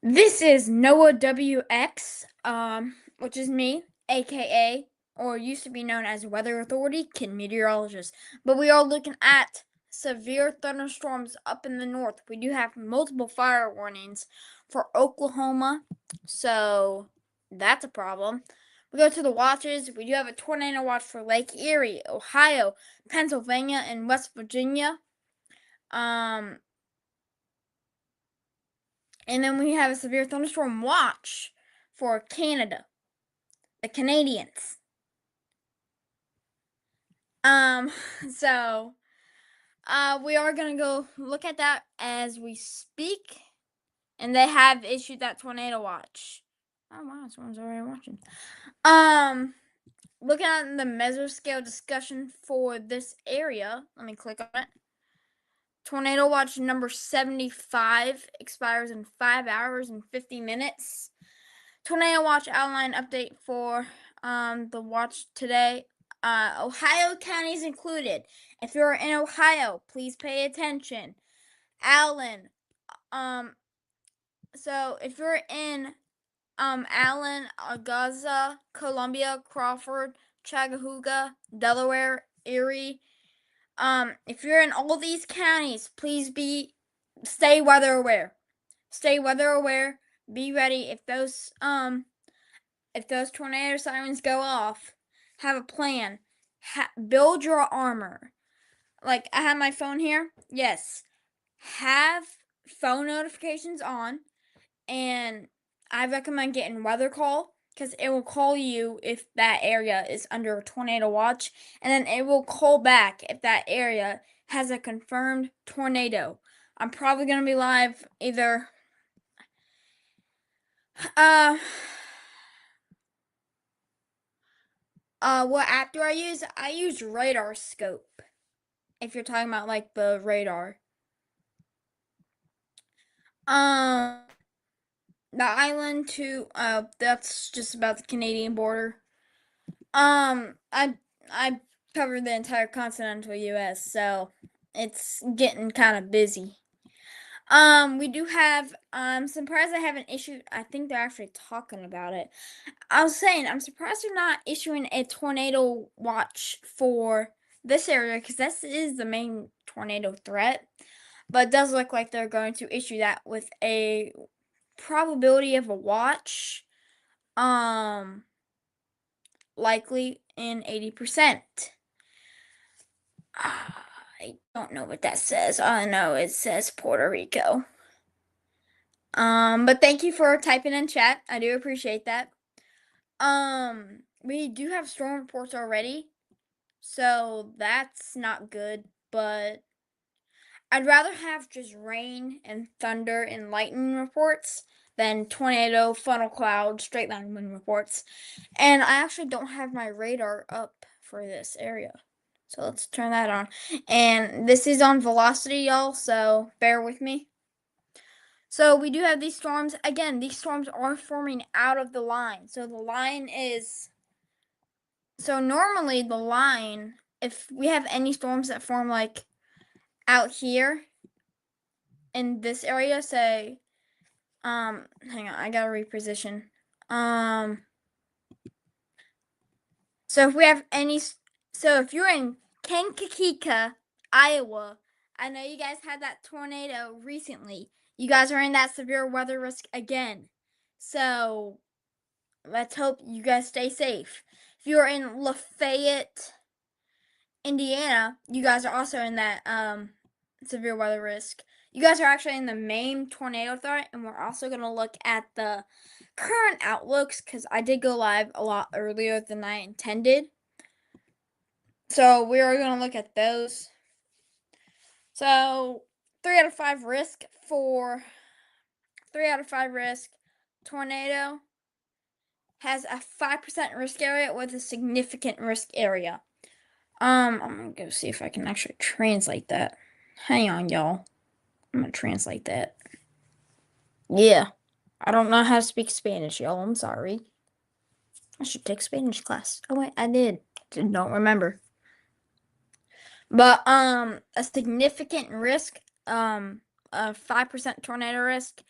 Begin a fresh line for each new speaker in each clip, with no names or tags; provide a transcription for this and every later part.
This is Noah WX, which is me, aka, or used to be known as Weather Authority, Kid Meteorologist. But we are looking at severe thunderstorms up in the north. We do have multiple fire warnings for Oklahoma, so that's a problem. We go to the watches. We do have a tornado watch for Lake Erie, Ohio, Pennsylvania, and West Virginia. Um, And then we have a severe thunderstorm watch for Canada, the Canadians. Um, so we are gonna go look at that as we speak, and they have issued that tornado watch. Oh wow, someone's already watching. Looking at the mesoscale discussion for this area, let me click on it. Tornado watch number 75 expires in 5 hours and 50 minutes. Tornado watch outline update for the watch today. Ohio counties included. If you're in Ohio, please pay attention. Allen. So if you're in Allen, Augusta, Columbia, Crawford, Chattanooga, Delaware, Erie. If you're in all these counties, please stay weather aware. Stay weather aware. Be ready if those tornado sirens go off. Have a plan. Build your armor. Like I have my phone here. Yes, have phone notifications on, and I recommend getting weather call because it will call you if that area is under a tornado watch, and then it will call back if that area has a confirmed tornado. I'm probably gonna be live either what app do I use? I use Radar Scope. If you're talking about like the radar. Um the island to that's just about the Canadian border. I cover the entire continental US, so it's getting kind of busy. We do have I'm surprised I haven't issued. I think they're actually talking about it. I was saying I'm surprised they're not issuing a tornado watch for this area because this is the main tornado threat. But it does look like they're going to issue that with a probability of a watch, um, likely in 80%. I don't know what that says. All I know it says Puerto Rico. But thank you for typing in chat. I do appreciate that. We do have storm reports already, so that's not good, but I'd rather have just rain and thunder and lightning reports than tornado, funnel cloud, straight line wind reports. And I actually don't have my radar up for this area. So let's turn that on. And this is on velocity, y'all, so bear with me. So we do have these storms. Again, these storms are forming out of the line. So the line is. So normally the line, if we have any storms that form like out here in this area, say, hang on, I gotta reposition. So if we have any, so if you're in Kankakee, Iowa, I know you guys had that tornado recently. You guys are in that severe weather risk again. So let's hope you guys stay safe. If you're in Lafayette, Indiana, you guys are also in that severe weather risk. You guys are actually in the main tornado threat, and we're also going to look at the current outlooks because I did go live a lot earlier than I intended. So we are going to look at those. So 3 out of 5 risk for 3 out of 5 risk tornado has a 5% risk area with a significant risk area. I'm gonna go see if I can actually translate that. Hang on, y'all. I'm gonna translate that. Yeah. I don't know how to speak Spanish, y'all. I'm sorry. I should take Spanish class. Oh wait, I did. Don't remember. But a significant risk a 5% tornado risk.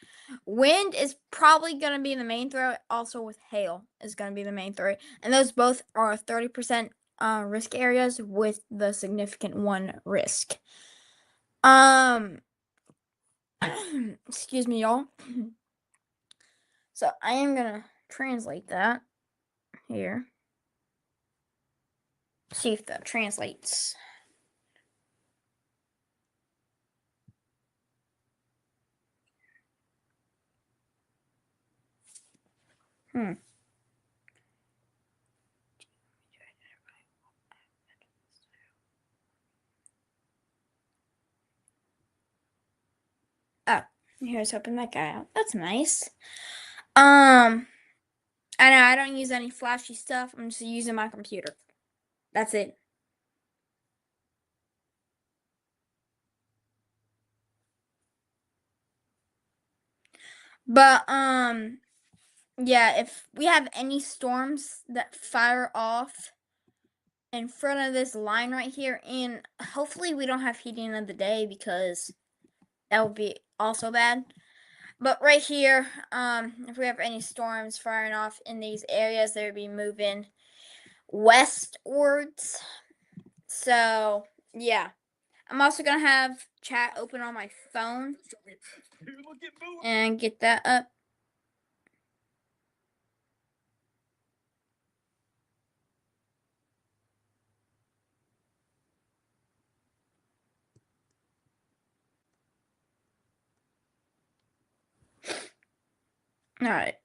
Wind is probably going to be the main threat. Also, with hail is going to be the main threat, and those both are 30% risk areas with the significant one risk. Excuse me, y'all. So I am gonna translate that here. See if that translates. Oh, here's helping that guy out. That's nice. I know I don't use any flashy stuff. I'm just using my computer. That's it. But yeah, if we have any storms that fire off in front of this line right here, and hopefully we don't have heating of the day because that would be also bad. But right here, if we have any storms firing off in these areas, they would be moving westwards. So yeah, I'm also gonna have chat open on my phone and get that up. All right.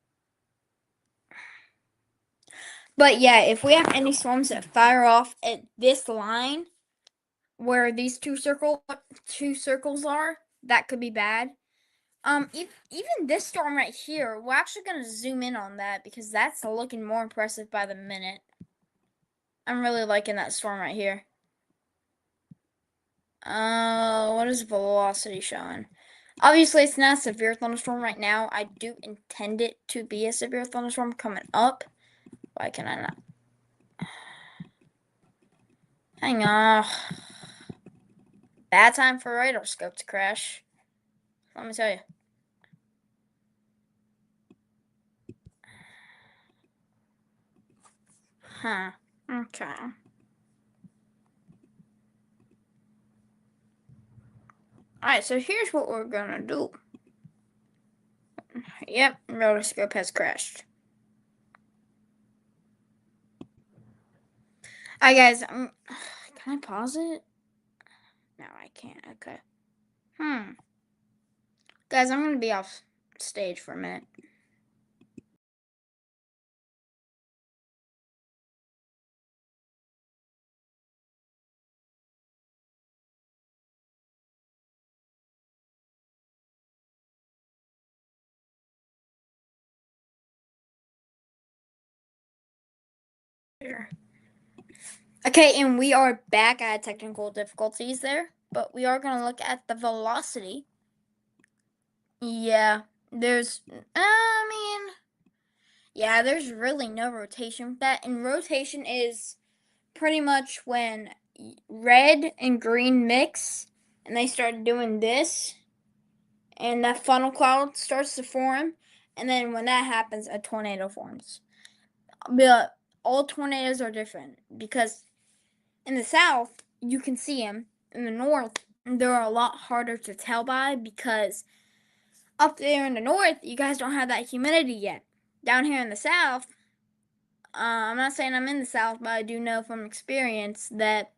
But yeah, if we have any storms that fire off at this line where these two circles are, that could be bad. Even this storm right here, we're actually gonna zoom in on that because that's looking more impressive by the minute. I'm really liking that storm right here. What is velocity showing? Obviously, it's not a severe thunderstorm right now. I do intend it to be a severe thunderstorm coming up. Why can I not? Hang on. Bad time for radar scope to crash. Let me tell you. Huh. Okay. Alright, so here's what we're gonna do. Yep, rotoscope has crashed. Alright, guys, can I pause it? No, I can't. Okay. Guys, I'm gonna be off stage for a minute. Here. Okay, and we are back. I had technical difficulties there, but we are going to look at the velocity. Yeah, there's really no rotation with that. And rotation is pretty much when red and green mix and they start doing this, and that funnel cloud starts to form. And then when that happens, a tornado forms. But all tornadoes are different because in the south, you can see them. In the north, they're a lot harder to tell by because up there in the north, you guys don't have that humidity yet. Down here in the south, I'm not saying I'm in the south, but I do know from experience that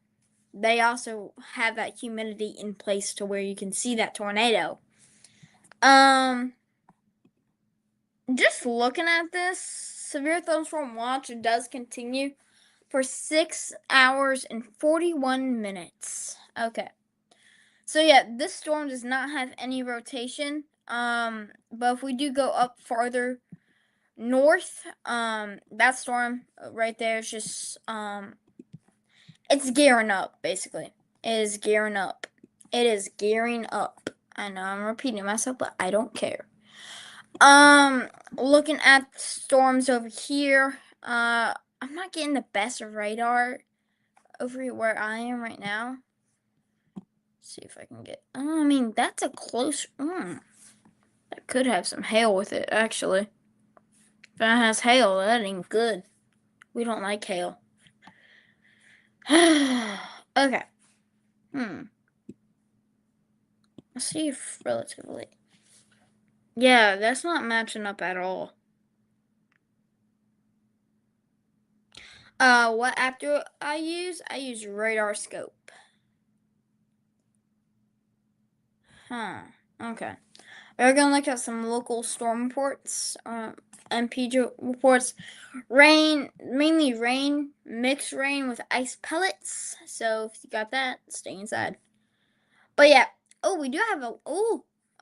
they also have that humidity in place to where you can see that tornado. Just looking at this, severe thunderstorm watch does continue for 6 hours and 41 minutes. Okay. So yeah, this storm does not have any rotation. But if we do go up farther north, that storm right there is just it's gearing up basically. It is gearing up. It is gearing up. I know I'm repeating myself, but I don't care. Looking at storms over here, I'm not getting the best of radar over where I am right now. See if I can get. I mean, that's a close. That could have some hail with it, actually. If that has hail, that ain't good. We don't like hail. Okay. Let's see if relatively. Yeah, that's not matching up at all. What app do I use? I use Radar Scope. Okay. We're gonna look at some local storm reports, MPG reports. Rain, mainly rain, mixed rain with ice pellets. So if you got that, stay inside. But yeah, we do have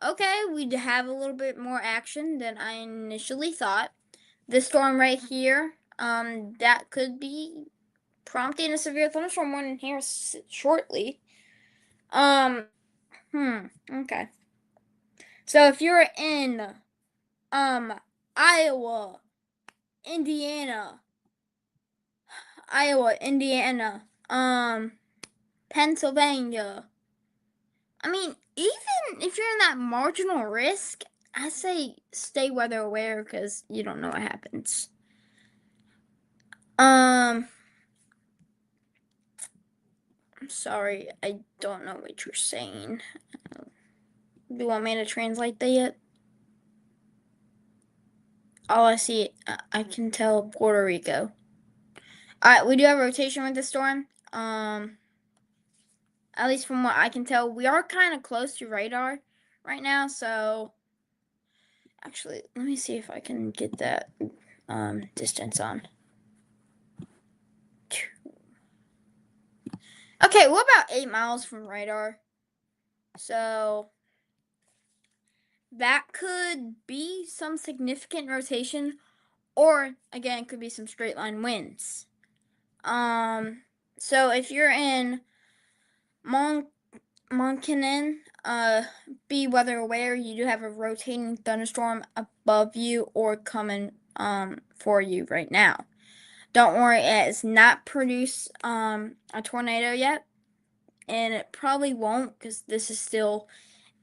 okay, we have a little bit more action than I initially thought. This storm right here, that could be prompting a severe thunderstorm warning here shortly. Okay. So if you're in, Iowa, Indiana, Pennsylvania. I mean, even if you're in that marginal risk, I say stay weather aware because you don't know what happens. I'm sorry, I don't know what you're saying. Do you want me to translate that yet? All I see, I can tell Puerto Rico. Alright, we do have rotation with the storm. At least from what I can tell, we are kind of close to radar right now, so actually, let me see if I can get that distance on. Okay, what about 8 miles from radar? So that could be some significant rotation, or again, it could be some straight line winds. So if you're in Monkinen, be weather aware. You do have a rotating thunderstorm above you or coming for you right now. Don't worry, it has not produced a tornado yet, and it probably won't because this is still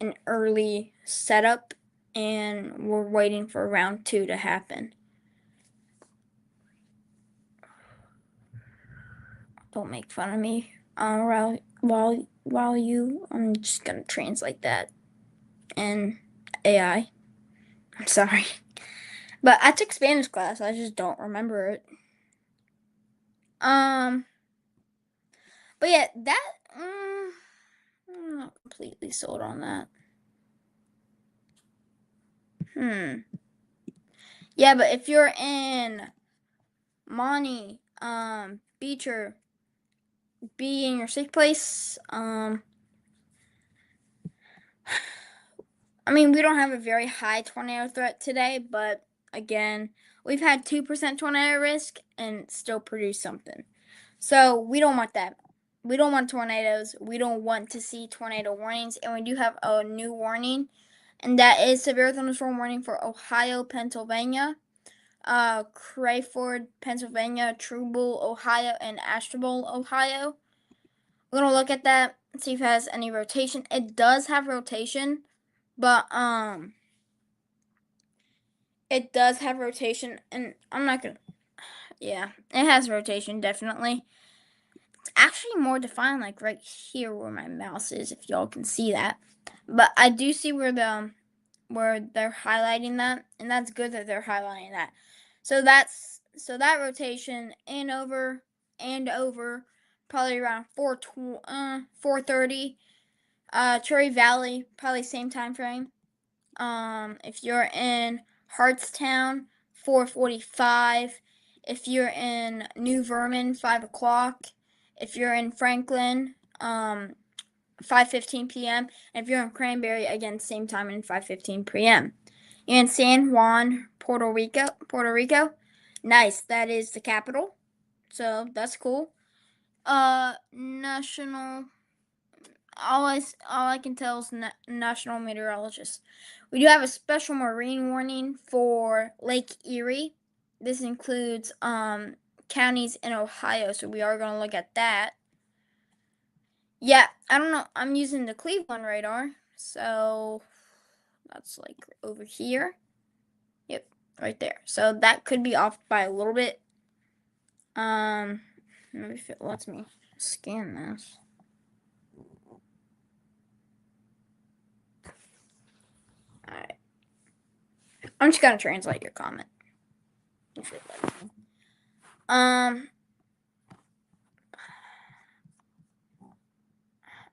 an early setup, and we're waiting for round 2 to happen. Don't make fun of me. While you, I'm just gonna translate that in AI. I'm sorry. But I took Spanish class. I just don't remember it. But yeah, that I'm not completely sold on that. Yeah, but if you're in Monty, Beecher, be in your safe place. I mean, we don't have a very high tornado threat today, but again, we've had 2% tornado risk and still produce something. So we don't want that. We don't want tornadoes. We don't want to see tornado warnings. And we do have a new warning, and that is severe thunderstorm warning for Ohio, Pennsylvania, Crayford, Pennsylvania, Trumbull, Ohio, and Ashtabula, Ohio. We're going to look at that and see if it has any rotation. It does have rotation, but it does have rotation, and I'm not going to, yeah, it has rotation, definitely. It's actually more defined, like right here where my mouse is, if y'all can see that. But I do see where they're highlighting that, and that's good that they're highlighting that. So that rotation and over, probably around 4:30. Cherry Valley, probably same time frame. If you're in Hartstown, 4:45. If you're in New Vernon, 5 o'clock. If you're in Franklin, 5:15 p.m. And if you're in Cranberry, again, same time and 5:15 p.m. You're in San Juan, Puerto Rico. Nice, that is the capital. So that's cool. National. All I can tell is national meteorologist. We do have a special marine warning for Lake Erie. This includes counties in Ohio, so we are going to look at that. Yeah, I don't know. I'm using the Cleveland radar, so that's like over here. Yep, right there. So that could be off by a little bit. Maybe if it lets me scan this. Alright. I'm just gonna translate your comment. If it lets me.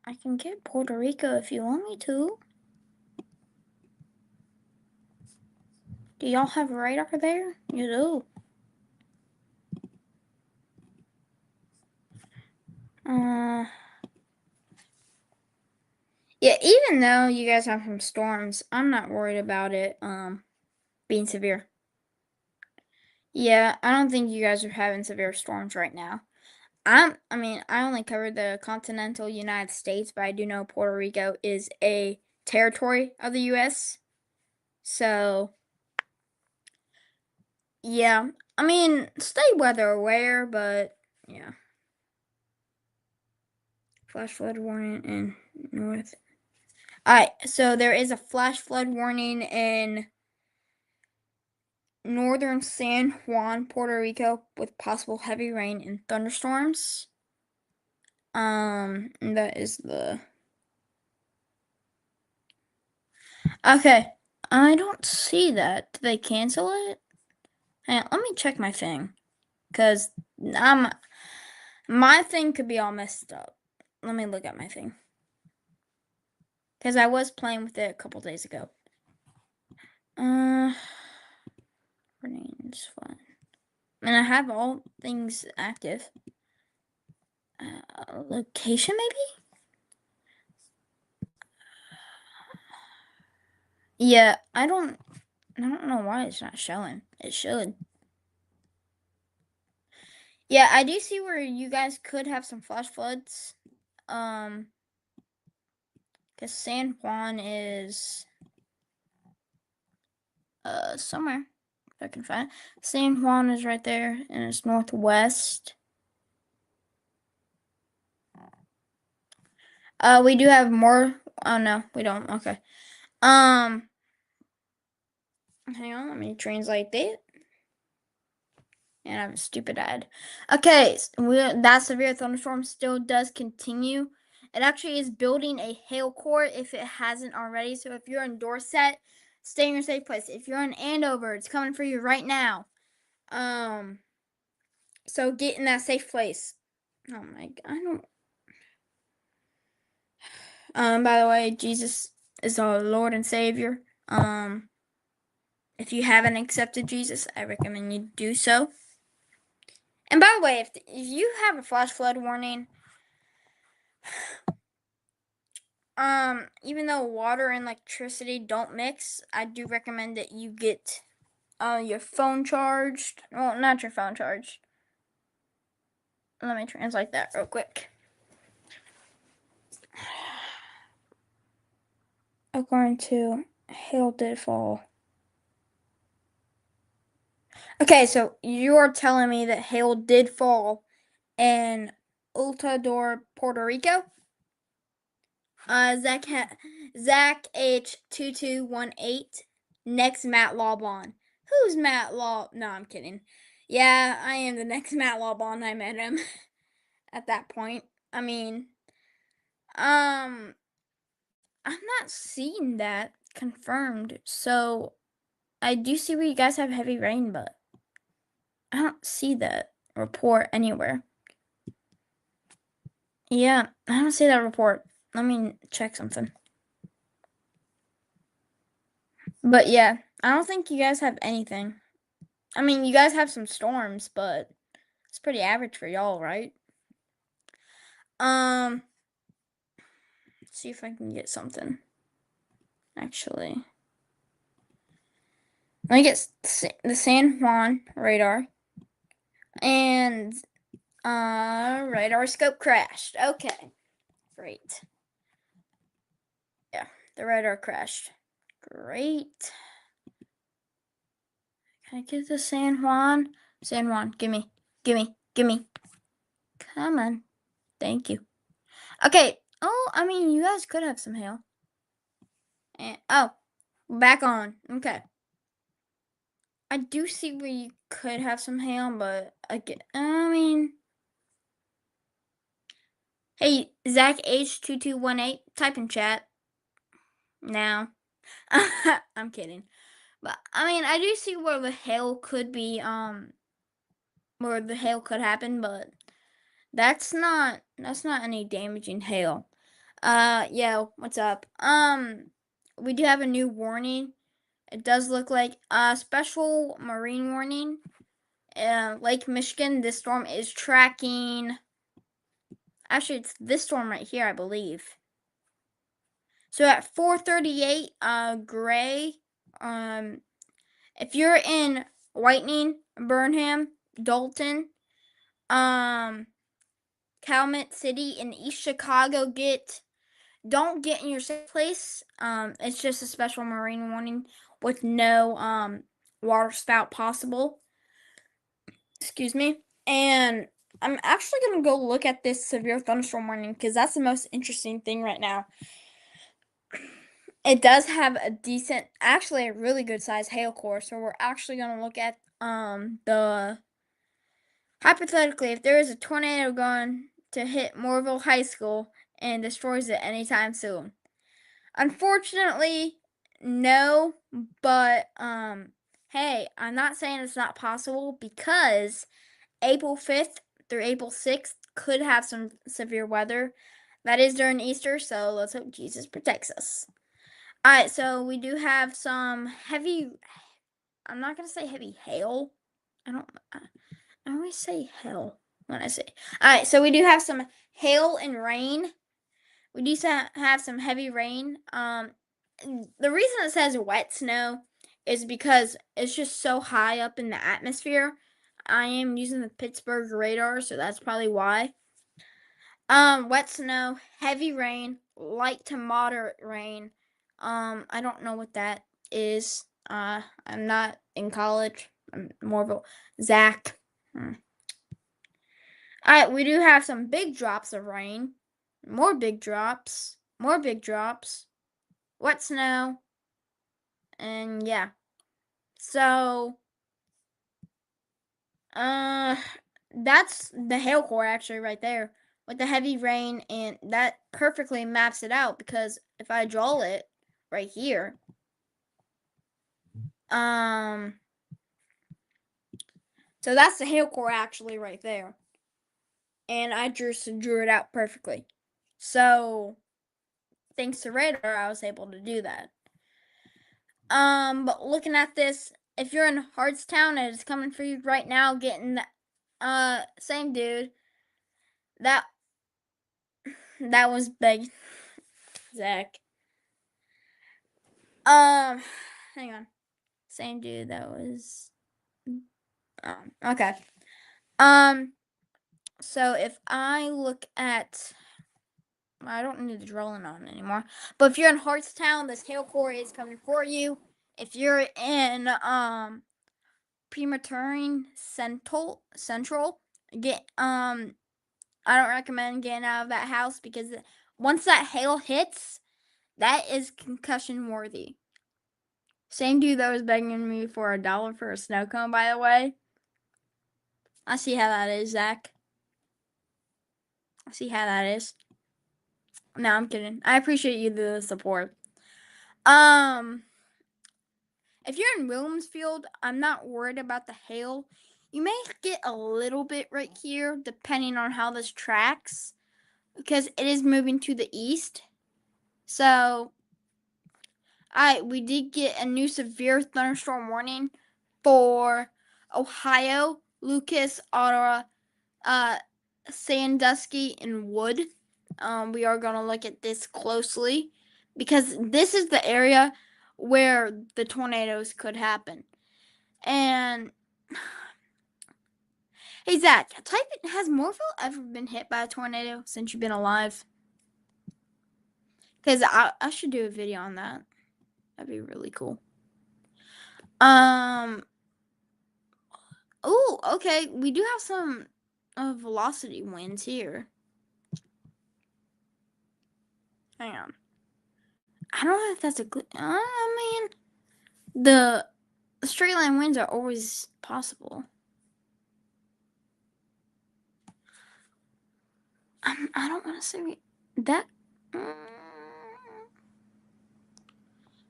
I can get Puerto Rico if you want me to. Do y'all have a radar there? You do. Yeah, even though you guys have some storms, I'm not worried about it being severe. Yeah, I don't think you guys are having severe storms right now. I mean, I only covered the continental United States, but I do know Puerto Rico is a territory of the US. So, yeah. I mean, stay weather aware, but yeah. Flash flood warning in north. Alright, so there is a flash flood warning in northern San Juan, Puerto Rico, with possible heavy rain and thunderstorms. And that is the. Okay, I don't see that. Did they cancel it? Hang on, let me check my thing, cause I'm my thing could be all messed up. Let me look at my thing, cause I was playing with it a couple days ago. Rain's fun, and I have all things active. Location maybe? Yeah, I don't know why it's not showing. It should. Yeah, I do see where you guys could have some flash floods. Because San Juan is somewhere. If I can find it. San Juan is right there and it's northwest. We do have more. Oh no, we don't. Okay. Hang on, let me translate that. And I have a stupid ad. Okay, that severe thunderstorm still does continue. It actually is building a hail core if it hasn't already. So if you're in Dorset, stay in your safe place. If you're in Andover, it's coming for you right now. So get in that safe place. Oh my god, I don't. By the way, Jesus is our Lord and Savior. If you haven't accepted Jesus, I recommend you do so. And by the way, if you have a flash flood warning, even though water and electricity don't mix, I do recommend that you get your phone charged. Well, not your phone charged. Let me translate that real quick. According to hail did fall. Okay, so you're telling me that hail did fall in Ultador, Puerto Rico? Zach H2218. Next Matt Lawbon. Who's Matt Law? No, I'm kidding. Yeah, I am the next Matt Lawbon. I met him at that point. I mean, I'm not seeing that confirmed. So I do see where you guys have heavy rain, but I don't see that report anywhere. Yeah, I don't see that report. Let me check something. But yeah, I don't think you guys have anything. I mean, you guys have some storms, but it's pretty average for y'all, right? Let's see if I can get something. Actually, let me get the San Juan radar. And radar scope crashed. Okay, great. Yeah, the radar crashed. Great. Can I get the San Juan? San Juan, gimme. Come on. Thank you. Okay, Oh, I mean, you guys could have some hail. And oh, back on. Okay. I do see where you could have some hail, but I mean, hey, Zach H2218, type in chat now. I'm kidding. But I mean, I do see where the hail could be, where the hail could happen, but that's not any damaging hail. Yeah, what's up? We do have a new warning. It does look like a special marine warning. Lake Michigan, this storm is tracking. Actually, it's this storm right here, I believe. So at 4:38, gray. Um, if you're in Whitening, Burnham, Dalton, um, Calumet City, and East Chicago, don't get in your safe place. It's just a special marine warning with no water spout possible. Excuse me. And I'm actually gonna go look at this severe thunderstorm warning because that's the most interesting thing right now. It does have a decent, actually a really good size hail core, so we're actually gonna look at the hypothetically if there is a tornado going to hit Moorville High School and destroys it anytime soon. Unfortunately, no, but hey, I'm not saying it's not possible because April 5th through April 6th could have some severe weather. That is during Easter, so let's hope Jesus protects us. All right, so we do have some heavy. I'm not gonna say heavy hail. I don't. I always say hail when I say. All right, so we do have some hail and rain. We do have some heavy rain. The reason it says wet snow is because it's just so high up in the atmosphere. I am using the Pittsburgh radar, so that's probably why. Wet snow, heavy rain, light to moderate rain. I don't know what that is. I'm not in college. I'm more of a Zach. Alright, we do have some big drops of rain. More big drops. More big drops. Wet snow. And yeah. So, uh, that's the hail core actually right there. With the heavy rain, and that perfectly maps it out because if I draw it right here, um, so that's the hail core actually right there. And I drew it out perfectly. So, thanks to radar, I was able to do that. But looking at this, if you're in Hardstown and it's coming for you right now, getting that, same dude. That that was big, Zach. Hang on. Same dude. That was. Okay. Um. So if I look at, I don't need the drilling on anymore. But if you're in Hartstown, this hail core is coming for you. If you're in Prematuring Central, get I don't recommend getting out of that house because once that hail hits, that is concussion worthy. Same dude that was begging me for $1 for a snow cone, by the way. I see how that is, Zach. I see how that is. No, I'm kidding. I appreciate you the support. Um, if you're in Williamsfield, I'm not worried about the hail. You may get a little bit right here, depending on how this tracks, because it is moving to the east. So, we did get a new severe thunderstorm warning for Ohio, Lucas, Ottawa, Sandusky, and Wood. We are going to look at this closely because this is the area where the tornadoes could happen. And hey, Zach, type in, has Morville ever been hit by a tornado since you've been alive? Because I should do a video on that. That'd be really cool. Oh, okay. We do have some velocity winds here. Hang on. I don't know if that's a good. I mean, the straight line winds are always possible. I don't want to say that.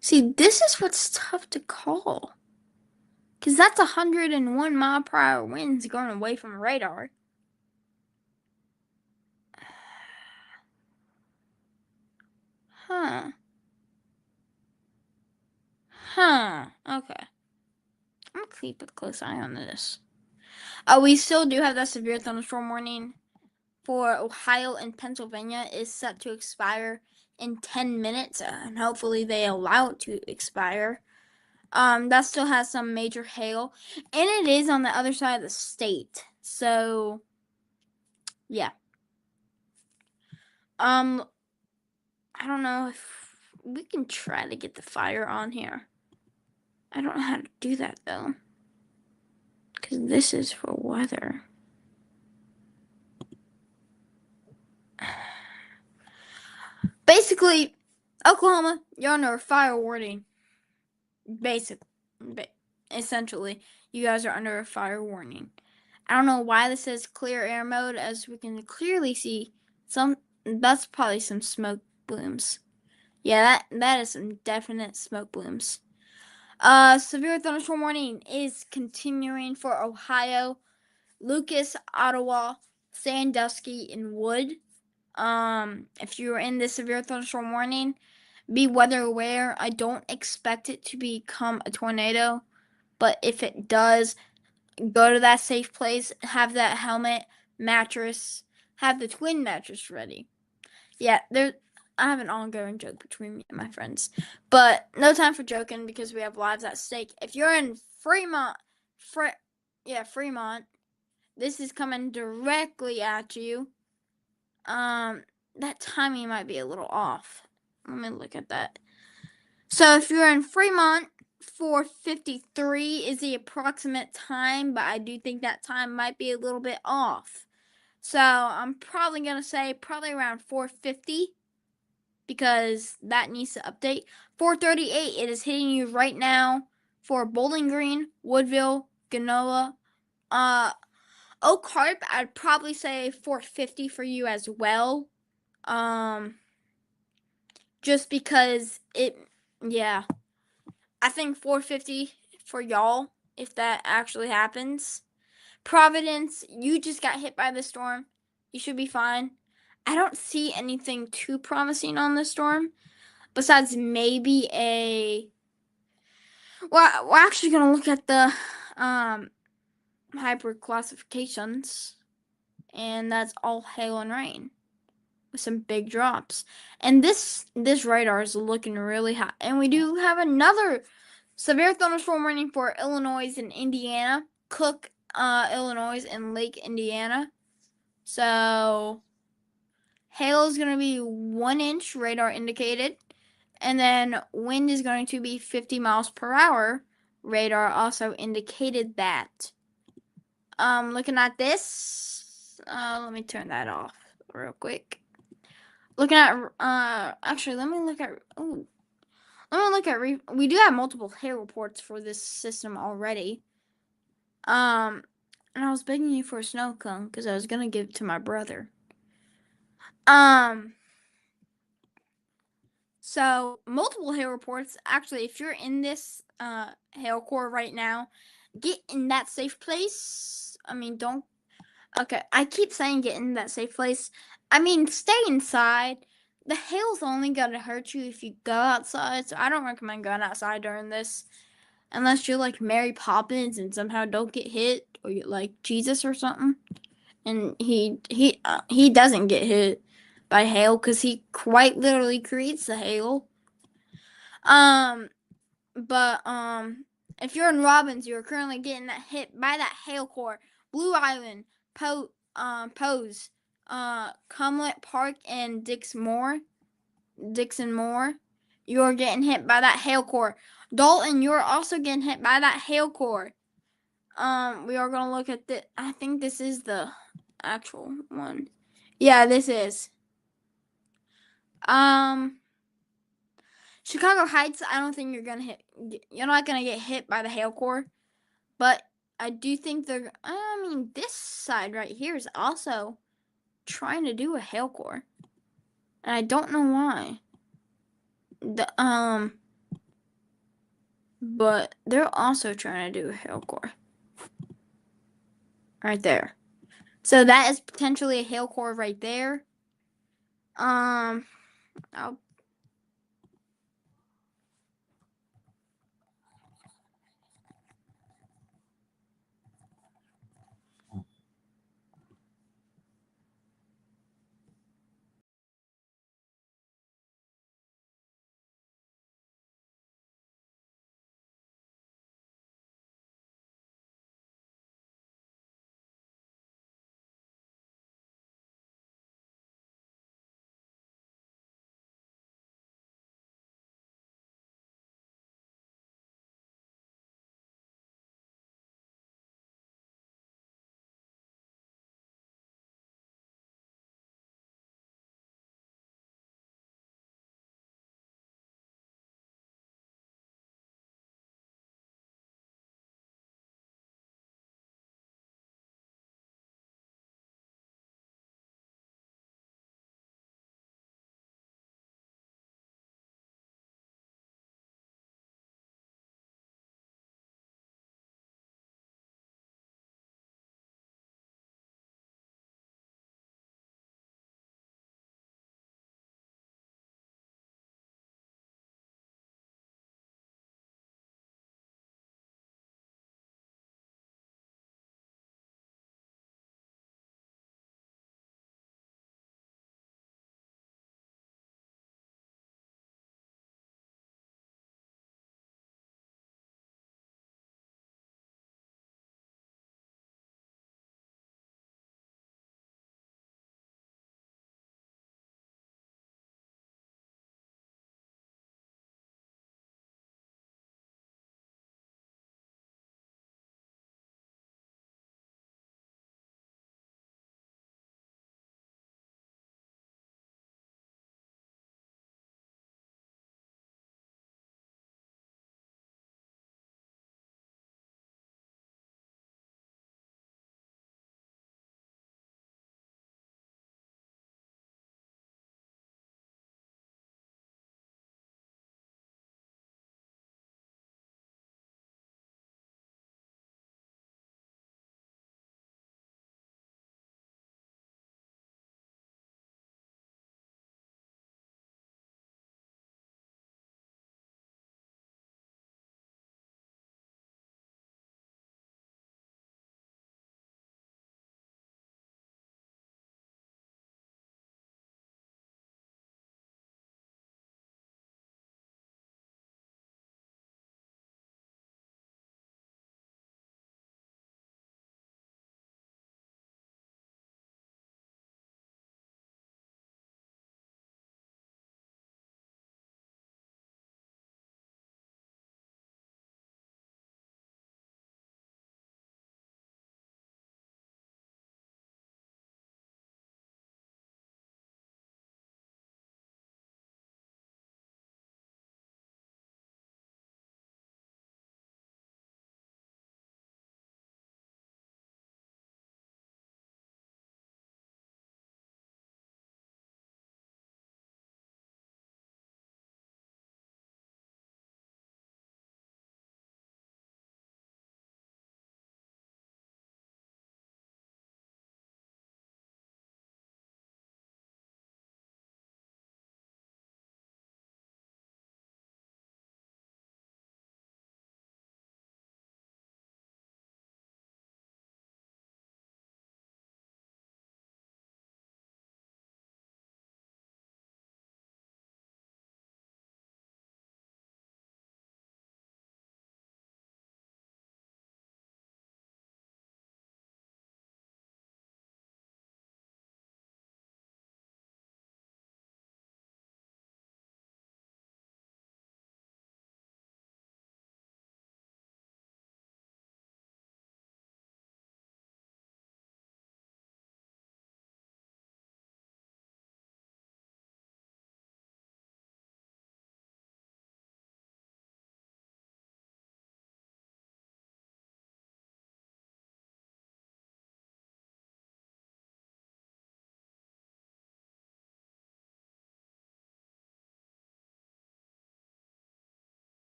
See, this is what's tough to call. Because that's 101 mile per hour winds going away from radar. Huh. Okay. I'm gonna keep a close eye on this. We still do have that severe thunderstorm warning for Ohio and Pennsylvania is set to expire in 10 minutes, and hopefully they allow it to expire. That still has some major hail, and it is on the other side of the state. So, yeah. I don't know if we can try to get the fire on here. I don't know how to do that though, because this is for weather. Basically, Oklahoma, you're under a fire warning. Essentially, you guys are under a fire warning. I don't know why this says clear air mode, as we can clearly see some. That's probably some smoke blooms. Yeah, that is some definite smoke blooms. Severe thunderstorm warning is continuing for Ohio, Lucas, Ottawa, Sandusky, and Wood. If you're in the severe thunderstorm warning, be weather aware. I don't expect it to become a tornado, but if it does, go to that safe place, have that helmet, mattress, have the twin mattress ready. Yeah, I have an ongoing joke between me and my friends, but no time for joking because we have lives at stake. If you're in Fremont, Fremont, this is coming directly at you. That timing might be a little off. Let me look at that. So if you're in Fremont, 4:53 is the approximate time, but I do think that time might be a little bit off. So I'm probably going to say probably around 4:50 because that needs to update. 4:38, it is hitting you right now for Bowling Green, Woodville, Genoa, Oak Harp. I'd probably say 4:50 for you as well. Just because yeah. I think 4:50 for y'all if that actually happens. Providence, you just got hit by the storm. You should be fine. I don't see anything too promising on the storm besides maybe we're actually going to look at the hyper classifications, and that's all hail and rain with some big drops. And this radar is looking really hot. And we do have another severe thunderstorm warning for Illinois and Indiana, Cook, Illinois, and Lake, Indiana. So hail is going to be 1 inch, radar indicated. And then wind is going to be 50 miles per hour. Radar also indicated that. Looking at this, let me turn that off real quick. Looking at, actually, let me look at, we do have multiple hail reports for this system already. And I was begging you for a snow cone because I was going to give it to my brother. So multiple hail reports. Actually, if you're in this hail core right now, get in that safe place. I mean, don't. Okay, I keep saying get in that safe place. I mean, stay inside. The hail's only gonna hurt you if you go outside, so I don't recommend going outside during this, unless you're like Mary Poppins and somehow don't get hit, or you're like Jesus or something. And he doesn't get hit by hail because he quite literally creates the hail. But if you're in Robbins, you're currently getting hit by that hail core. Blue Island, Pose, Cumlet Park, and Dixon Moore, you're getting hit by that hail core. Dalton, you're also getting hit by that hail core. We are gonna look at the. I think this is the actual one. Yeah, this is. Um, Chicago Heights, I don't think you're not gonna get hit by the hail core, but I do think I mean, this side right here is also trying to do a hail core, and I don't know why. But they're also trying to do a hail core right there. So that is potentially a hail core right there. Um, I'll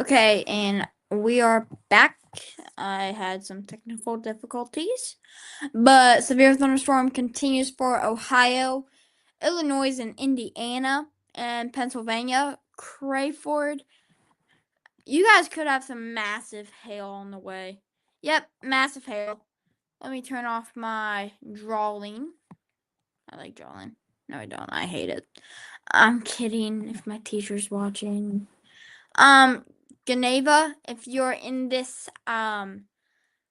Okay, and we are back. I had some technical difficulties, but severe thunderstorm continues for Ohio, Illinois, and Indiana, and Pennsylvania. Crayford, you guys could have some massive hail on the way. Yep, massive hail. Let me turn off my drawing. I like drawing. No, I don't. I hate it. I'm kidding if my teacher's watching. Um, Geneva, if you're in this,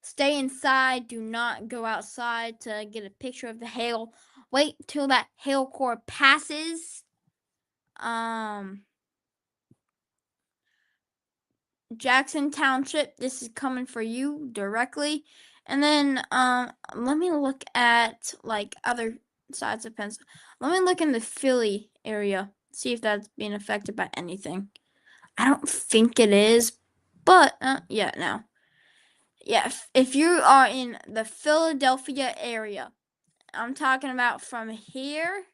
stay inside. Do not go outside to get a picture of the hail. Wait till that hail core passes. Um, Jackson Township, this is coming for you directly. And then, let me look at like other sides of Pennsylvania. Let me look in the Philly area, see if that's being affected by anything. I don't think it is, but yeah, no. Yeah, if you are in the Philadelphia area, I'm talking about from here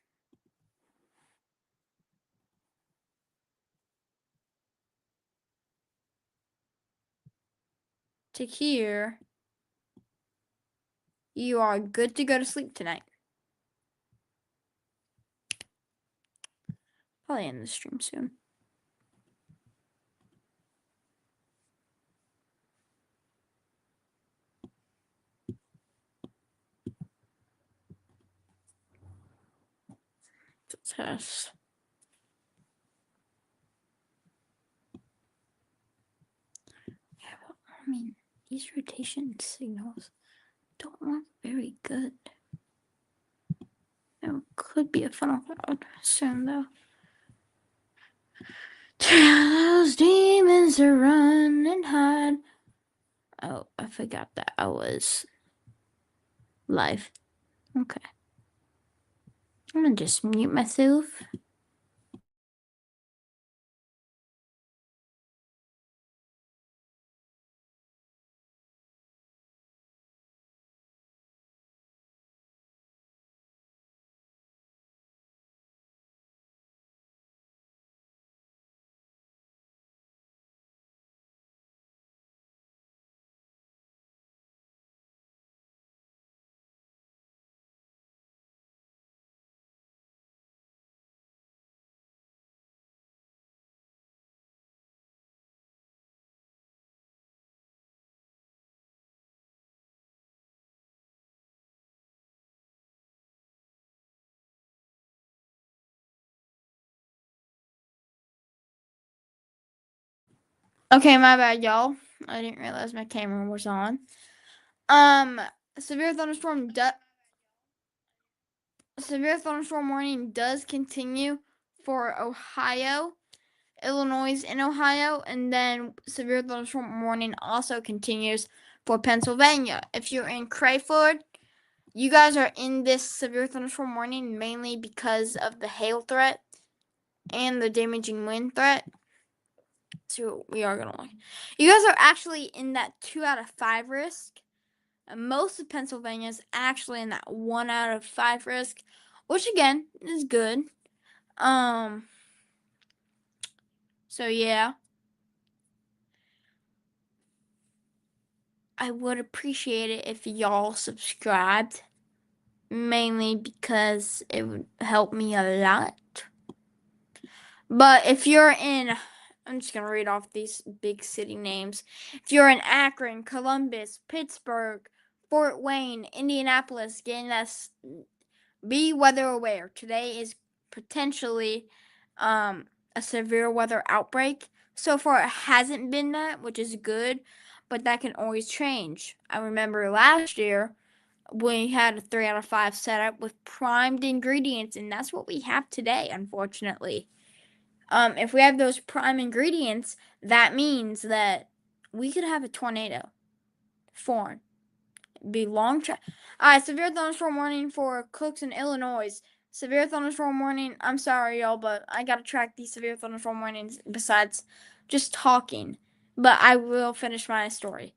to here, you are good to go to sleep tonight. Probably end the stream soon. Test. Yeah, well, I mean, these rotation signals don't look very good. It could be a funnel cloud soon, though. Those demons are running hard. Oh, I forgot that I was live. Okay. I'm gonna just mute myself. Okay, my bad, y'all. I didn't realize my camera was on. Um, severe thunderstorm. Severe thunderstorm warning does continue for Ohio, Illinois, and Ohio, and then severe thunderstorm warning also continues for Pennsylvania. If you're in Crayford, you guys are in this severe thunderstorm warning mainly because of the hail threat and the damaging wind threat. So we are gonna look. You guys are actually in that 2 out of 5 risk. And most of Pennsylvania is actually in that 1 out of 5 risk, which again is good. So yeah. I would appreciate it if y'all subscribed. Mainly because it would help me a lot. But if you're in, I'm just going to read off these big city names. If you're in Akron, Columbus, Pittsburgh, Fort Wayne, Indianapolis, be weather aware. Today is potentially a severe weather outbreak. So far, it hasn't been that, which is good, but that can always change. I remember last year we had a 3 out of 5 setup with primed ingredients, and that's what we have today, unfortunately. If we have those prime ingredients, that means that we could have a tornado form. Be long. Alright, severe thunderstorm warning for Cooks in Illinois. Severe thunderstorm warning. I'm sorry, y'all, but I gotta track these severe thunderstorm warnings besides just talking. But I will finish my story.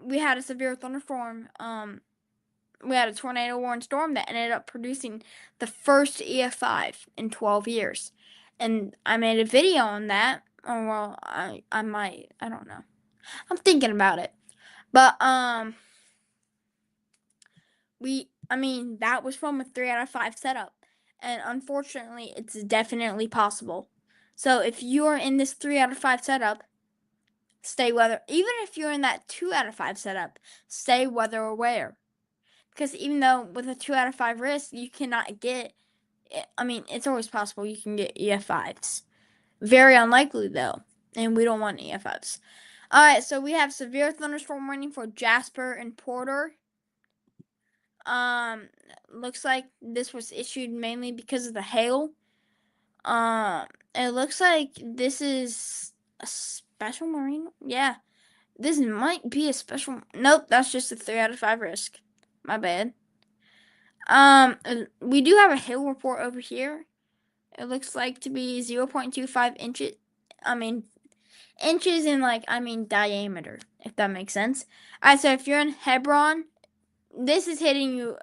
We had a severe thunderstorm. We had a tornado warning storm that ended up producing the first EF5 in 12 years. And I made a video on that Oh well, I might. I don't know. I'm thinking about it. But I mean that was from a 3 out of 5 setup. And unfortunately it's definitely possible. So if you're in this 3 out of 5 setup, stay weather even if you're in that 2 out of 5 setup, stay weather aware. Because even though with a 2 out of 5 risk you cannot get, I mean it's always possible you can get EF5s. Very unlikely though. And we don't want EF5s. Alright, so we have severe thunderstorm warning for Jasper and Porter. Um, looks like this was issued mainly because of the hail. It looks like this is a special marine. Yeah, this might be a special. Nope, that's just a 3 out of 5 risk. My bad. We do have a hail report over here. It looks like to be 0.25 inches. I mean, inches in diameter, if that makes sense. Alright, so if you're in Hebron, this is hitting you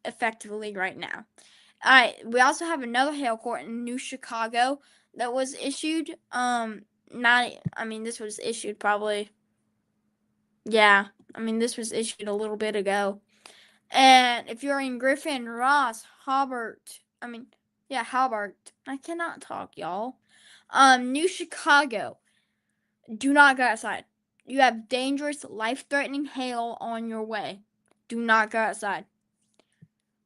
effectively right now. Alright, we also have another hail court in New Chicago that was issued. This was issued probably. Yeah, this was issued a little bit ago. And if you're in Griffin, Ross, Hobart, Hobart. I cannot talk, y'all. New Chicago. Do not go outside. You have dangerous, life-threatening hail on your way. Do not go outside.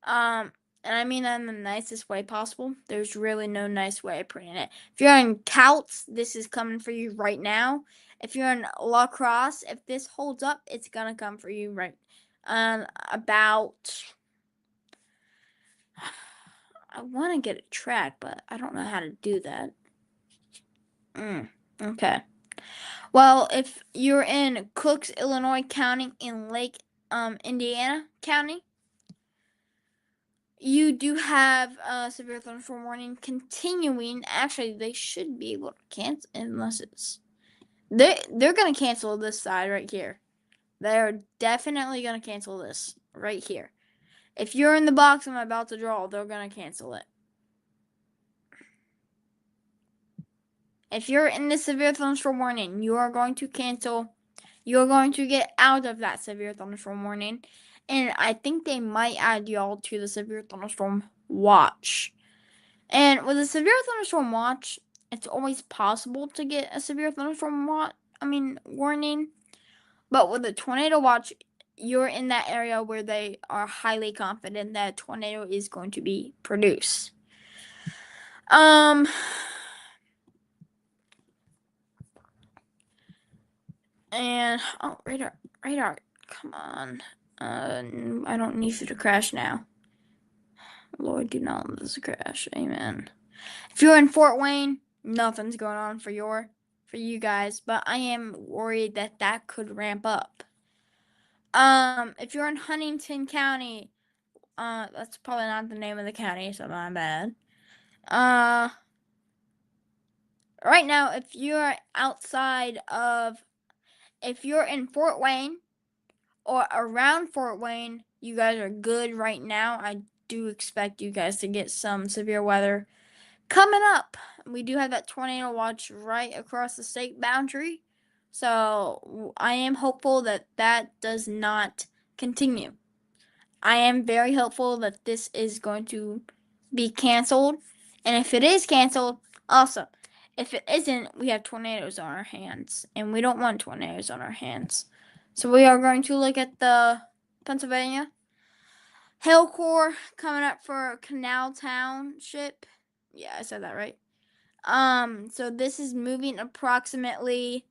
And I mean that in the nicest way possible. There's really no nice way of putting it. If you're in Couts, this is coming for you right now. If you're in La Crosse, if this holds up, it's gonna come for you right about. I want to get a track, but I don't know how to do that. Okay. Well, if you're in Cooks, Illinois County, in Lake, Indiana County, you do have a severe thunderstorm warning continuing. Actually, they should be able to cancel unless it's they're gonna cancel this side right here. They're definitely gonna cancel this right here. If you're in the box I'm about to draw, they're gonna cancel it. If you're in the severe thunderstorm warning, you are going to cancel. You're going to get out of that severe thunderstorm warning. And I think they might add y'all to the severe thunderstorm watch. And with a severe thunderstorm watch, it's always possible to get a severe thunderstorm warning. But with a tornado watch, you're in that area where they are highly confident that a tornado is going to be produced. And radar, come on. I don't need you to crash now. Lord, do not let this crash. Amen. If you're in Fort Wayne, nothing's going on for you guys, but I am worried that could ramp up. If you're in Huntington County, that's probably not the name of the county, so my bad. Right now, if you're in Fort Wayne or around Fort Wayne, you guys are good right now. I do expect you guys to get some severe weather coming up. We do have that tornado watch right across the state boundary. So I am hopeful that does not continue. I am very hopeful that this is going to be canceled. And if it is canceled, awesome. If it isn't, we have tornadoes on our hands. And we don't want tornadoes on our hands. So we are going to look at the Pennsylvania Hail Corps coming up for Canal Township. Yeah, I said that right. So this is moving approximately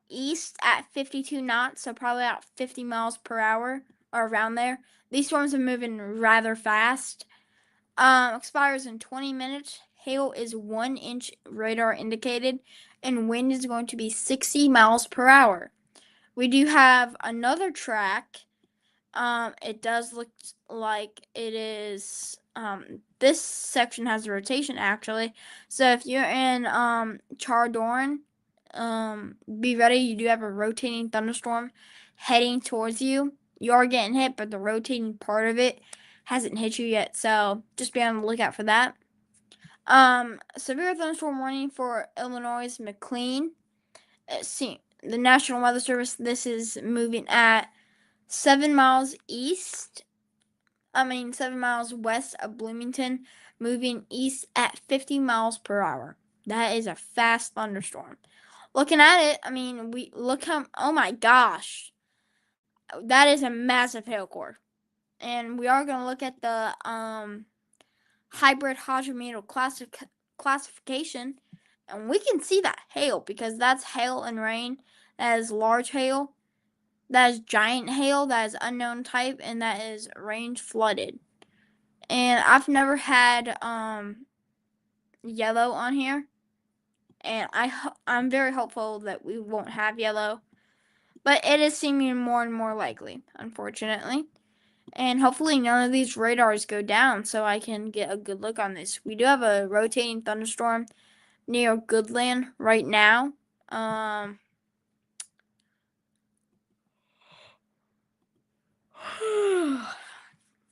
east at 52 knots, so probably about 50 miles per hour or around there. These storms are moving rather fast. Expires in 20 minutes. Hail is 1 inch radar indicated, and wind is going to be 60 miles per hour. We do have another track. It does look like it is, this section has a rotation actually. So if you're in, Chardorn, be ready. You do have a rotating thunderstorm heading towards you. You are getting hit, but the rotating part of it hasn't hit you yet. So just be on the lookout for that. Severe thunderstorm warning for Illinois' McLean. See, the National Weather Service, this is moving at 7 miles east. 7 miles west of Bloomington, moving east at 50 miles per hour. That is a fast thunderstorm. Looking at it, we look how, oh my gosh, that is a massive hail core. And we are going to look at the hybrid hydrometer classification, and we can see that hail because that's hail and rain. That is large hail, that is giant hail, that is unknown type, and that is range flooded. And I've never had yellow on here, and I'm very hopeful that we won't have yellow, but it is seeming more and more likely, unfortunately. And hopefully none of these radars go down so I can get a good look on this. We do have a rotating thunderstorm near Goodland right now.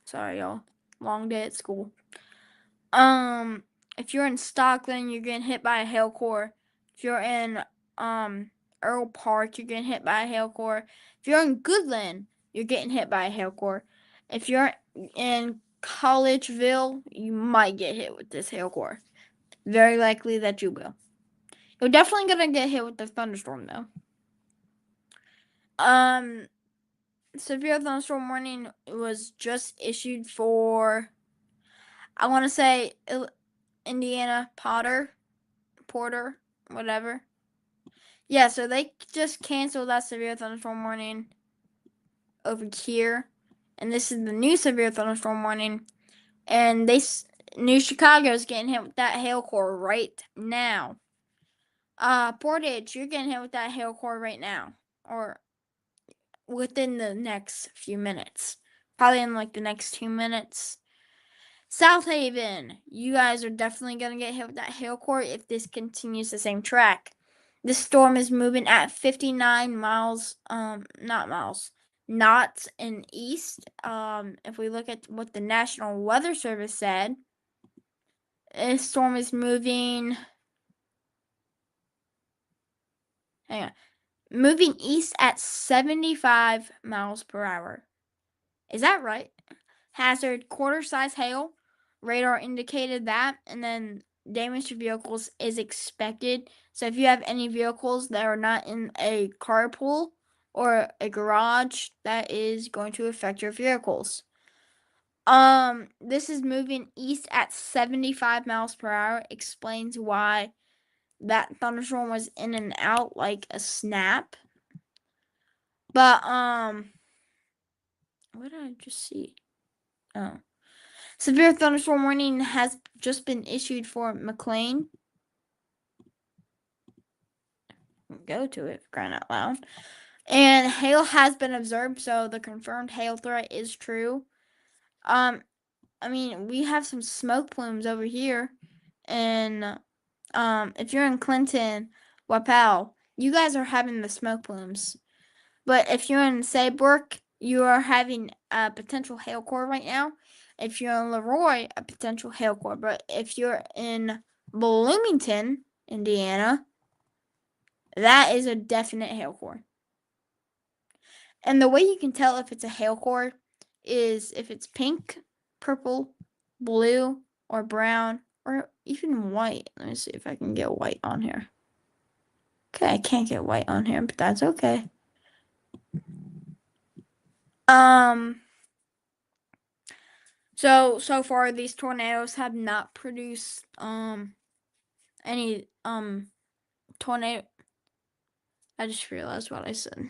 Sorry, y'all. Long day at school. If you're in Stockton, you're getting hit by a hail core. If you're in Earl Park, you're getting hit by a hail core. If you're in Goodland, you're getting hit by a hail core. If you're in Collegeville, you might get hit with this hail core. Very likely that you will. You're definitely gonna get hit with the thunderstorm though. Severe thunderstorm warning was just issued for, I want to say, Indiana, Porter, whatever. Yeah, so they just canceled that severe thunderstorm warning over here, and this is the new severe thunderstorm warning. And New Chicago is getting hit with that hail core right now. Portage, you're getting hit with that hail core right now, or within the next few minutes, probably in like the next 2 minutes. South Haven, you guys are definitely gonna get hit with that hail core if this continues the same track. This storm is moving at 59 miles, not miles, knots in east. If we look at what the National Weather Service said, this storm is moving, moving east at 75 miles per hour. Is that right? Hazard, quarter-size hail. Radar indicated that, and then damage to vehicles is expected. So if you have any vehicles that are not in a carpool or a garage, that is going to affect your vehicles. This is moving east at 75 miles per hour. Explains why that thunderstorm was in and out like a snap. But what did I just see? Oh. Severe thunderstorm warning has just been issued for McLean. Go to it, crying out loud. And hail has been observed, so the confirmed hail threat is true. We have some smoke plumes over here, and if you're in Clinton, Wapel, you guys are having the smoke plumes. But if you're in Saybrook, you are having a potential hail core right now. If you're in Leroy, a potential hail core. But if you're in Bloomington, Indiana, that is a definite hail core. And the way you can tell if it's a hail core is if it's pink, purple, blue, or brown, or even white. Let me see if I can get white on here. Okay, I can't get white on here, but that's okay. So far these tornadoes have not produced any tornado. I just realized what I said.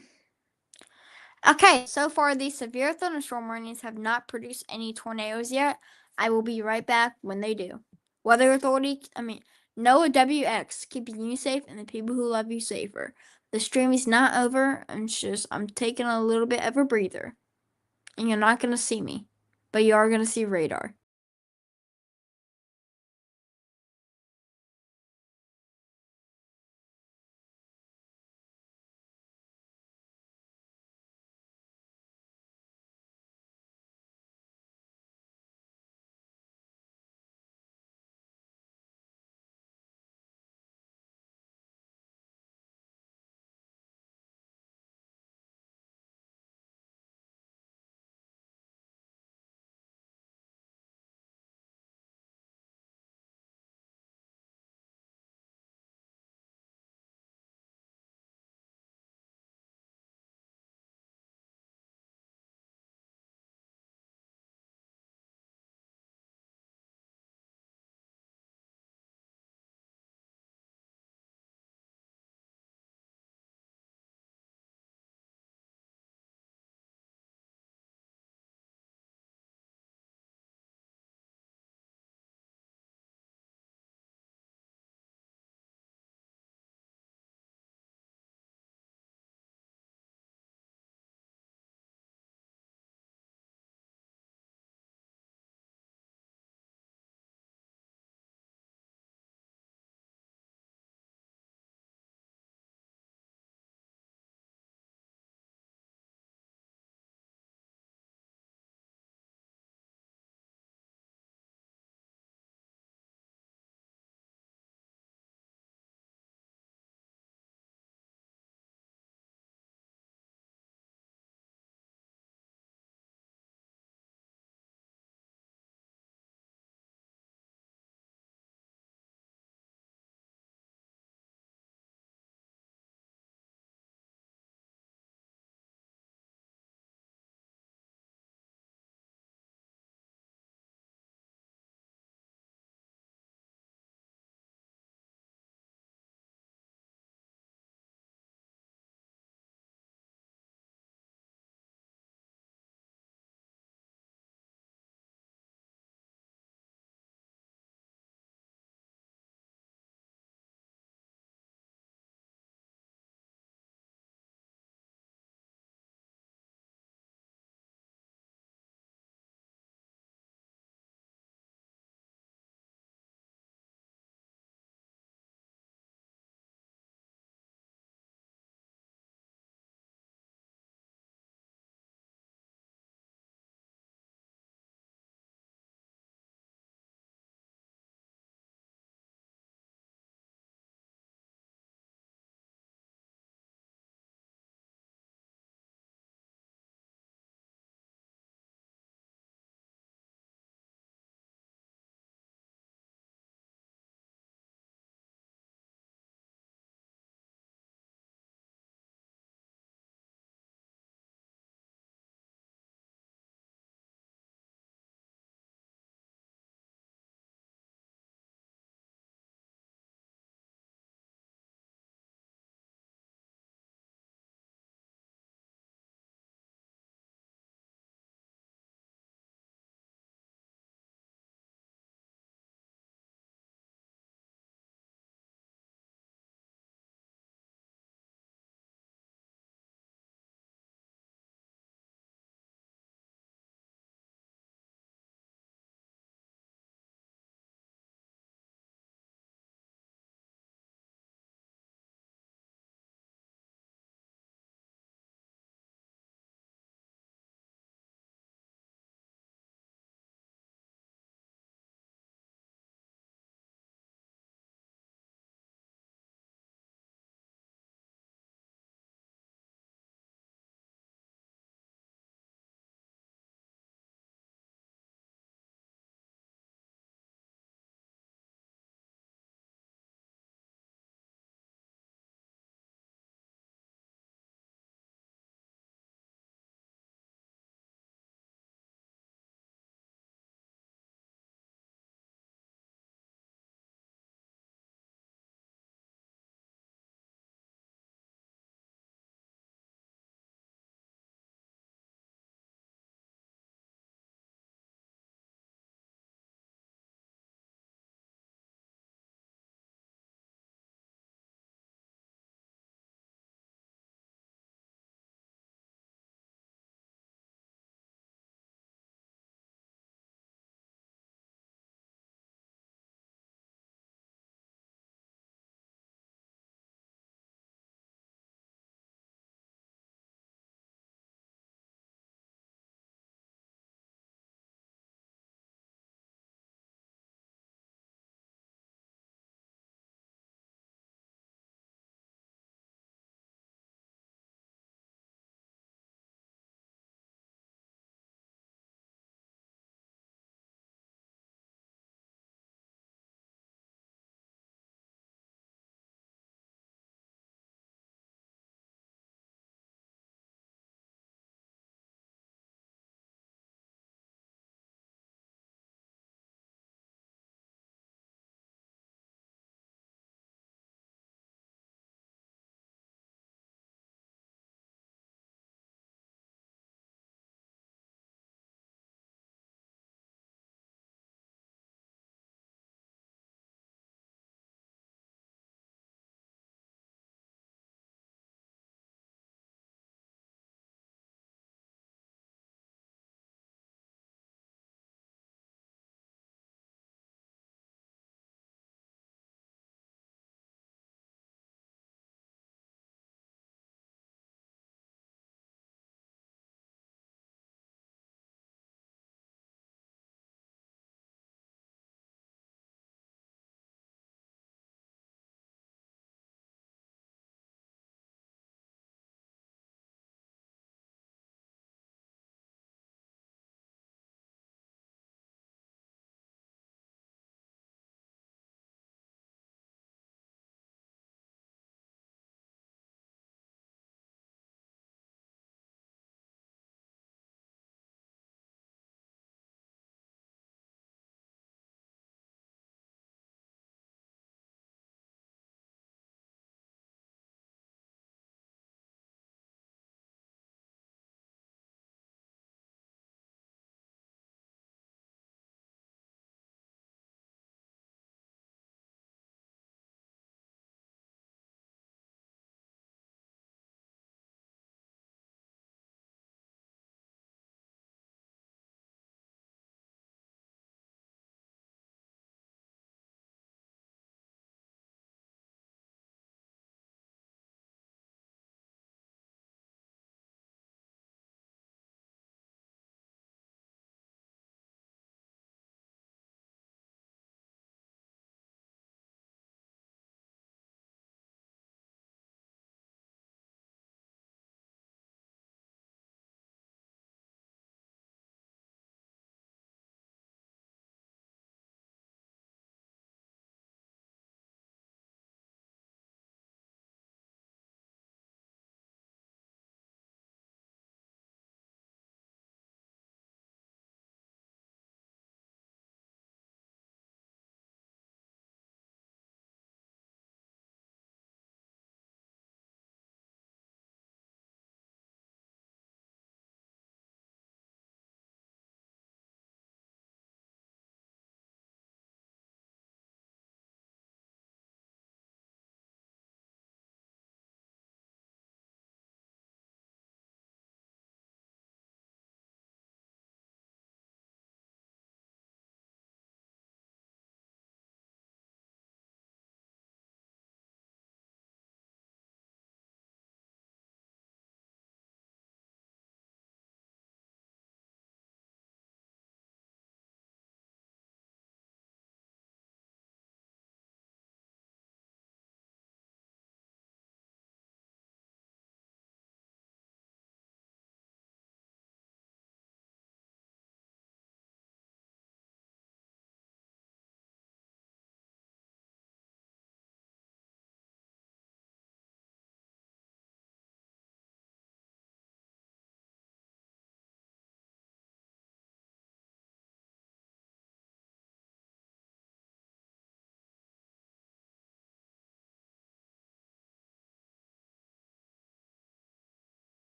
Okay, so far these severe thunderstorm warnings have not produced any tornadoes yet. I will be right back when they do. Weather Authority, NOAA WX, keeping you safe and the people who love you safer. The stream is not over. I'm taking a little bit of a breather. And you're not going to see me, but you are going to see radar.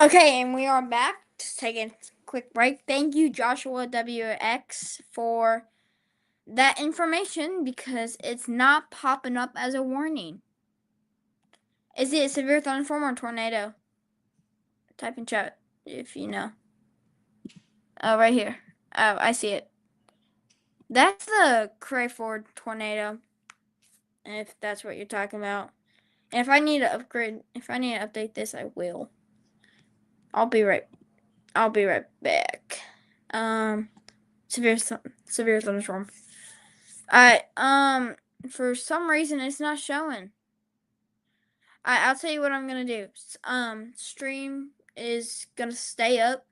Okay, and we are back. Just taking a quick break. Thank you, Joshua WX, for that information because it's not popping up as a warning. Is it a severe thunderstorm or tornado? Type in chat if you know. Oh, right here. Oh, I see it. That's the Crayford tornado, if that's what you're talking about. And if I need to update this, I will. I'll be right back. Severe thunderstorm. Alright, for some reason it's not showing. I'll tell you what I'm gonna do. Stream is gonna stay up.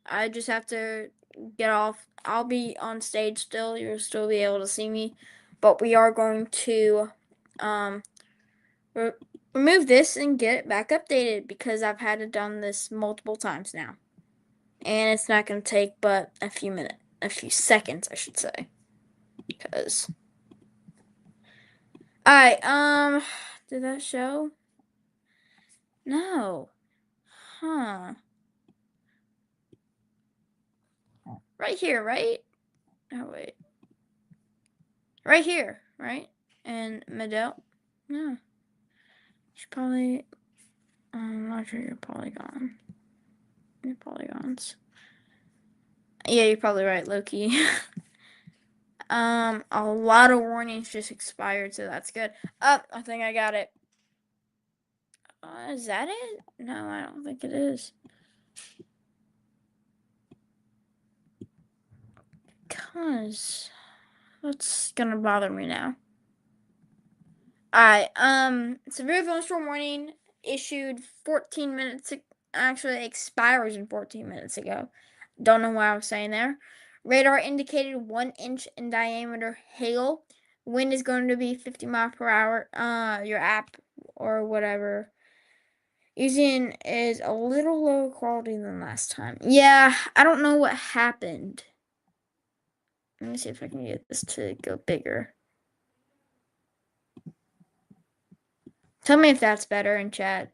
I just have to get off. I'll be on stage still. You'll still be able to see me, but we are going to remove this and get it back updated because I've had it done this multiple times now, and it's not gonna take but a few seconds, I should say, because. Alright, did that show? No. Huh. Right here, right? Oh, wait. Right here, right? And Medell? No. She's probably. I'm not sure your polygon. Your polygons. Yeah, you're probably right, Loki. A lot of warnings just expired, so that's good. Oh, I think I got it. Is that it? No, I don't think it is. Cause what's gonna bother me now? Alright, severe thunderstorm warning issued 14 minutes, actually expires in 14 minutes ago. Don't know what I was saying there. Radar indicated 1 inch in diameter hail. Wind is going to be 50 miles per hour. Your app or whatever using is a little lower quality than last time. Yeah, I don't know what happened. Let me see if I can get this to go bigger. Tell me if that's better in chat.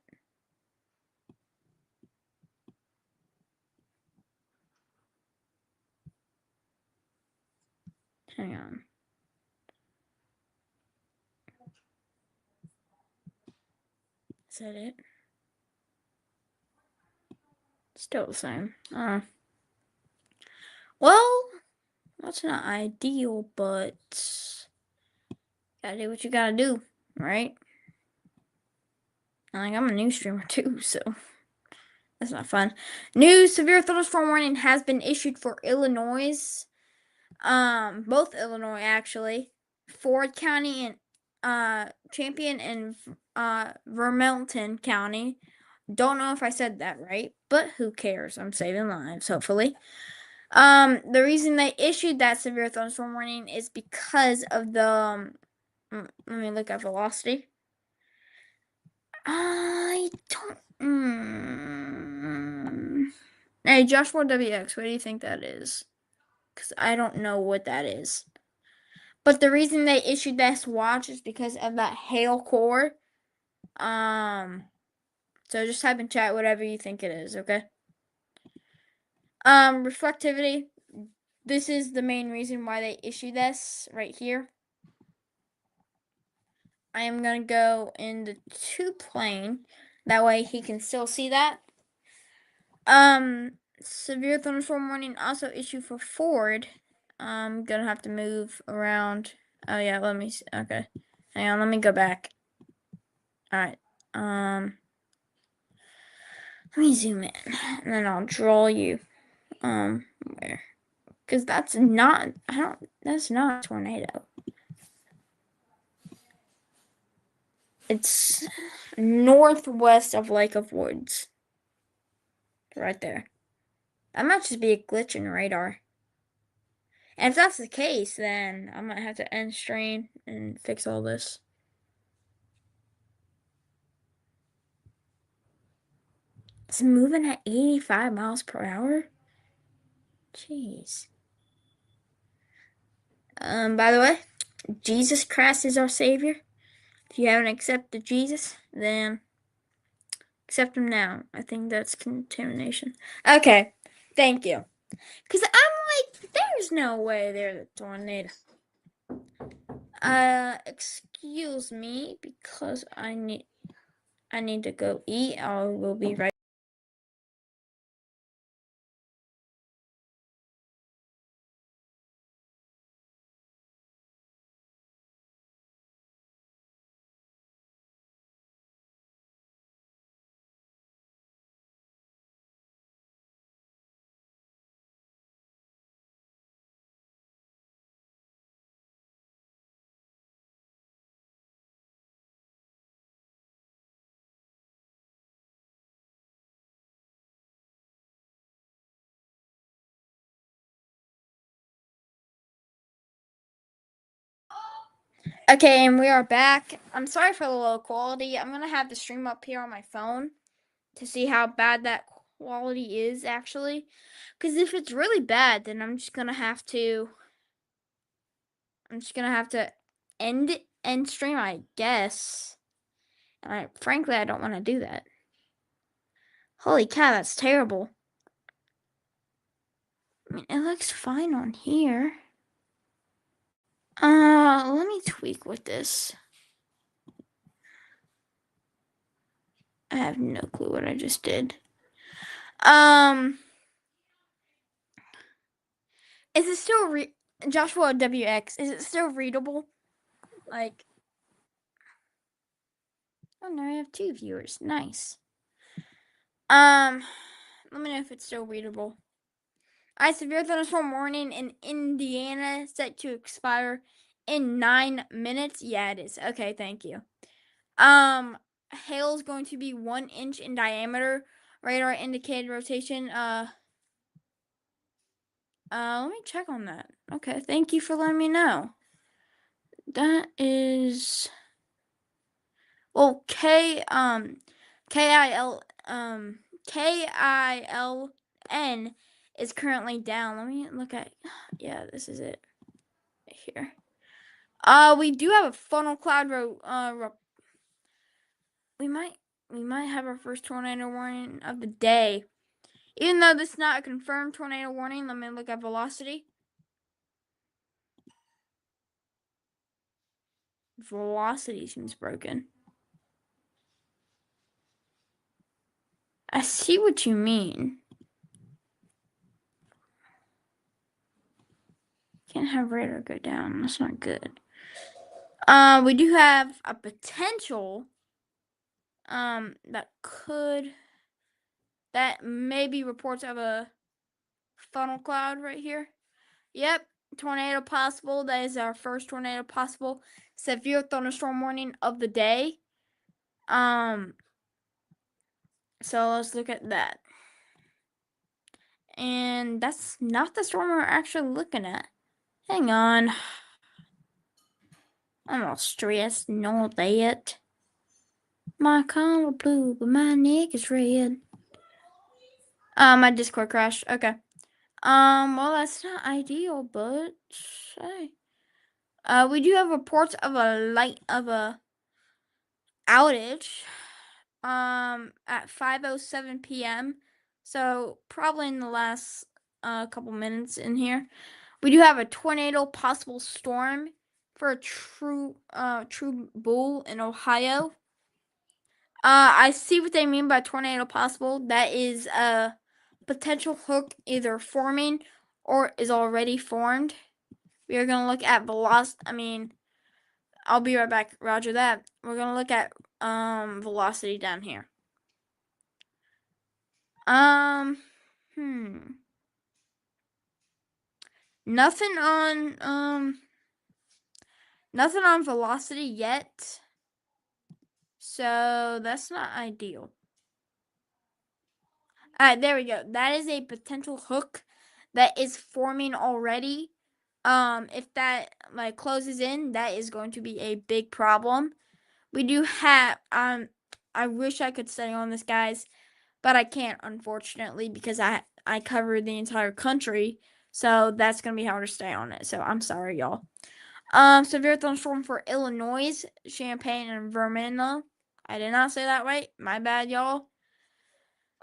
Hang on. Is that it? Still the same. Well, that's not ideal, but gotta do what you gotta do, right? Like, I'm a news streamer too, so that's not fun. New severe thunderstorm warning has been issued for Illinois. Both Illinois actually. Ford County and Champion and Vermillion County. Don't know if I said that right, but who cares? I'm saving lives, hopefully. The reason they issued that severe thunderstorm warning is because of the let me look at velocity. I don't. Hey, Joshua WX, what do you think that is? Because I don't know what that is. But the reason they issued this watch is because of that hail core. So just type in chat whatever you think it is, okay? Reflectivity. This is the main reason why they issue this right here. I am gonna go in the 2-plane. That way he can still see that. Severe thunderstorm warning also issued for Ford. I'm gonna have to move around. Oh yeah, let me see. Okay. Hang on, let me go back. Alright. Let me zoom in and then I'll draw you. Where? Because that's not that's not a tornado. It's northwest of Lake of Woods. Right there. That might just be a glitch in radar. And if that's the case, then I might have to end stream and fix all this. It's moving at 85 miles per hour? Jeez. By the way, Jesus Christ is our Savior. If you haven't accepted Jesus, then Accept them now. I think that's contamination. Okay. Thank you. Because I'm like, there's no way there's a tornado. Excuse me, because I need to go eat. I will be right. Okay, and we are back. I'm sorry for the low quality. I'm gonna have the stream up here on my phone to see how bad that quality is actually. Because if it's really bad, then I'm just gonna have to. I'm just gonna have to end stream, I guess. And frankly, I don't want to do that. Holy cow, that's terrible. I mean, it looks fine on here. Let me tweak with this. I have no clue what I just did. Is it still Joshua WX? Is it still readable? Like, oh no, I have 2 viewers. Nice. Let me know if it's still readable. Severe thunderstorm warning in Indiana set to expire in 9 minutes. Yeah, it is. Okay, thank you. Hail is going to be 1 inch in diameter. Radar indicated rotation. Let me check on that. Okay, thank you for letting me know. That is, well, KILN is currently down. Let me look at, yeah, this is it right here. We do have a funnel cloud we might have our first tornado warning of the day. Even though this is not a confirmed tornado warning, let me look at velocity. Velocity seems broken. I see what you mean. Can't have radar go down. That's not good. We do have a potential that may be reports of a funnel cloud right here. Yep, tornado possible. That is our first tornado possible. Severe thunderstorm warning of the day. So let's look at that. And that's not the storm we're actually looking at. Hang on. I'm all stressed and all that. My collar blue, but my neck is red. My Discord crashed. Okay. Well, that's not ideal, but hey. We do have reports of a outage. At 5:07 p.m. So probably in the last couple minutes in here. We do have a tornado possible storm for a true bull in Ohio. I see what they mean by tornado possible. That is a potential hook either forming or is already formed. We are going to look at velocity. I'll be right back. Roger that. We're going to look at velocity down here. Nothing on velocity yet. So that's not ideal. Alright, there we go. That is a potential hook that is forming already. If that closes in, that is going to be a big problem. We do have I wish I could stay on this, guys, but I can't, unfortunately, because I cover the entire country, so that's gonna be hard to stay on it. So I'm sorry, y'all. Severe thunderstorm for Illinois, Champaign, and Vermont. I did not say that right. My bad, y'all.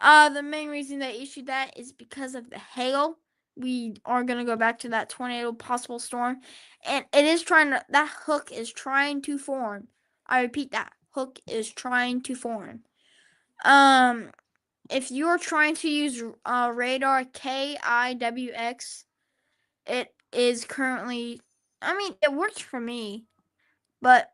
The main reason they issued that is because of the hail. We are gonna go back to that tornado possible storm, and it is trying to. That hook is trying to form. I repeat, that hook is trying to form. If you are trying to use radar KIWX, it is currently. I mean, it works for me, but